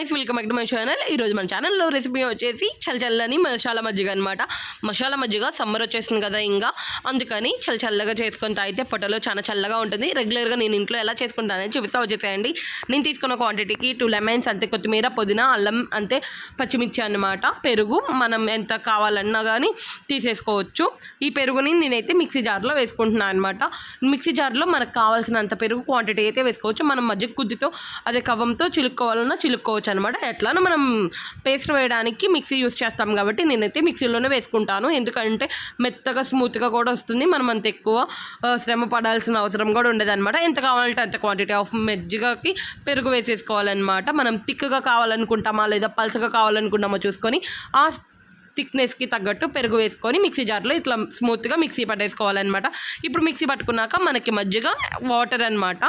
Guys, welcome back to my channel. ఈరోజు మన ఛానల్లో రెసిపీ వచ్చేసి చల్లని మసాలా మజ్జిగ అనమాట. మసాలా మజ్జిగ సమ్మర్ వచ్చేసింది కదా, ఇంకా అందుకని చల్లగా చేసుకొని తాగితే పొట్టలో చాలా చల్లగా ఉంటుంది. రెగ్యులర్గా నేను ఇంట్లో ఎలా చేసుకుంటానని చూపిస్తా వచ్చేసేయండి. నేను తీసుకున్న క్వాంటిటీకి 2 లెమన్స్ అంతే, కొత్తిమీర, పుదీనా, అల్లం అంతే, పచ్చిమిర్చి అన్నమాట. పెరుగు మనం ఎంత కావాలన్నా కానీ తీసేసుకోవచ్చు. ఈ పెరుగుని నేనైతే మిక్సీ జార్లో వేసుకుంటున్నాను అనమాట. మిక్సీ జార్లో మనకు కావాల్సినంత పెరుగు క్వాంటిటీ అయితే వేసుకోవచ్చు. మనం మజ్జిగ కుద్దితో అదే కవ్వంతో చిలుక్కోవాలన్నా చిలుక్కోవచ్చు అనమాట. ఎట్లానో మనం పేస్ట్ వేయడానికి మిక్సీ యూస్ చేస్తాం కాబట్టి నేనైతే మిక్సీలోనే వేసుకుంటాను. ఎందుకంటే మెత్తగా స్మూత్గా కూడా వస్తుంది. మనం అంత ఎక్కువ శ్రమ పడాల్సిన అవసరం కూడా ఉండదు అనమాట. ఎంత కావాలంటే అంత క్వాంటిటీ ఆఫ్ మజ్జిగకి పెరుగు వేసేసుకోవాలన్నమాట. మనం థిక్గా కావాలనుకుంటామా లేదా పల్చగా కావాలనుకుంటామో చూసుకొని ఆ థిక్నెస్కి తగ్గట్టు పెరుగు వేసుకొని మిక్సీ జార్లో ఇట్లా స్మూత్గా మిక్సీ పట్టేసుకోవాలన్నమాట. ఇప్పుడు మిక్సీ పట్టుకున్నాక మనకి మజ్జిగ వాటర్ అనమాట.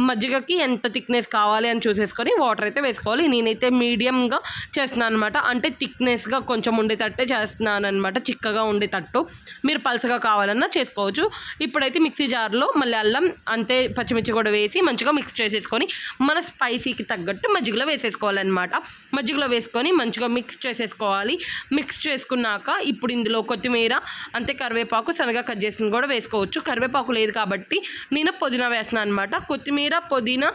మజ్జిగకి ఎంత థిక్నెస్ కావాలి అని చూసేసుకొని వాటర్ అయితే వేసుకోవాలి. నేనైతే మీడియంగా చేస్తున్నాను అనమాట. అంటే థిక్నెస్గా కొంచెం ఉండేటట్టే చేస్తున్నాను అనమాట, చిక్కగా ఉండేటట్టు. మీరు పల్చగా కావాలన్నా చేసుకోవచ్చు. ఇప్పుడైతే మిక్సీ జార్లో మళ్ళీ అల్లం అంతే, పచ్చిమిర్చి కూడా వేసి మంచిగా మిక్స్ చేసేసుకొని మన స్పైసీకి తగ్గట్టు మజ్జిగలో వేసేసుకోవాలన్నమాట. మజ్జిగలో వేసుకొని మంచిగా మిక్స్ చేసేసుకోవాలి. మిక్స్ చేసుకున్నాక ఇప్పుడు ఇందులో కొత్తిమీర అంతే, కరివేపాకు సన్నగా కట్ చేసుకుని కూడా వేసుకోవచ్చు. కరివేపాకు లేదు కాబట్టి నేను పుదీనా వేస్తున్నాను అనమాట. కొత్తిమీర, పుదీనా,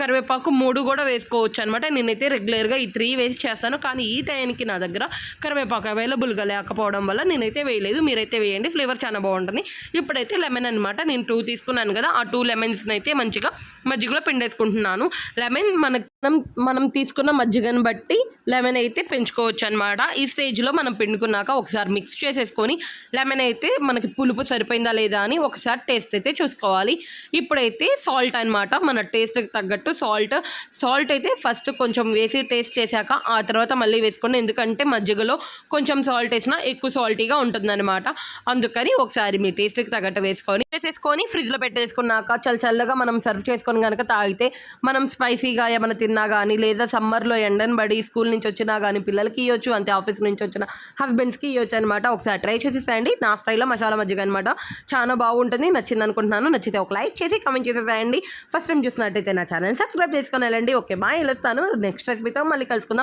కరివేపాకు 3 కూడా వేసుకోవచ్చు అనమాట. నేనైతే రెగ్యులర్గా ఈ 3 వేసి చేస్తాను. కానీ ఈ టైంకి నా దగ్గర కరివేపాకు అవైలబుల్గా లేకపోవడం వల్ల నేనైతే వేయలేదు. మీరైతే వేయండి, ఫ్లేవర్ చాలా బాగుంటుంది. ఇప్పుడైతే లెమన్ అనమాట. నేను 2 తీసుకున్నాను కదా, ఆ 2 లెమన్స్ని అయితే మంచిగా మజ్జిగలో పిండేసుకుంటున్నాను. లెమన్ మనం తీసుకున్న మజ్జిగను బట్టి లెమన్ అయితే పెంచుకోవచ్చు అనమాట. ఈ స్టేజ్లో మనం పిండుకున్నాక ఒకసారి మిక్స్ చేసేసుకొని లెమన్ అయితే మనకి పులుపు సరిపోయిందా లేదా అని ఒకసారి టేస్ట్ అయితే చూసుకోవాలి. ఇప్పుడైతే సాల్ట్ అనమాట, మన టేస్ట్కి తగ్గట్టు సాల్ట్ అయితే ఫస్ట్ కొంచెం వేసి టేస్ట్ చేశాక ఆ తర్వాత మళ్ళీ వేసుకోండి. ఎందుకంటే మజ్జిగలో కొంచెం సాల్ట్ వేసినా ఎక్కువ సాల్టీగా ఉంటుందన్నమాట. అందుకని ఒకసారి మీ టేస్ట్కి తగ్గట్టు వేసేసుకొని ఫ్రిడ్జ్లో పెట్టేసుకున్నాక చల్లగా మనం సర్వ్ చేసుకొని కనుక తాగితే మనం స్పైసీగా ఏమైనా తిన్నా కానీ లేదా సమ్మర్లో ఎండను పడి స్కూల్ నుంచి వచ్చినా కానీ పిల్లలకి ఇవ్వచ్చు, అంతే ఆఫీస్ నుంచి వచ్చిన హస్బెండ్స్కి ఇవ్వచ్చు అనమాట. ఒకసారి ట్రై చేసేసేయండి. నా స్టైల్లో మసాలా మజ్జిగ అనమాట. చాలా బాగుంటుంది. నచ్చింది అనుకుంటున్నాను. నచ్చితే ఒక లైక్ చేసి కామెంట్ చేసేసేయండి. ఫస్ట్ టైం చూసినట్టయితే నా ఛానల్ సబ్స్క్రైబ్ చేసుకొని వెళ్ళండి. ఓకే, బాయ్, వెళ్ళొస్తాను. నెక్స్ట్ రెసిపీతో మళ్ళీ కలుసుకుందాం.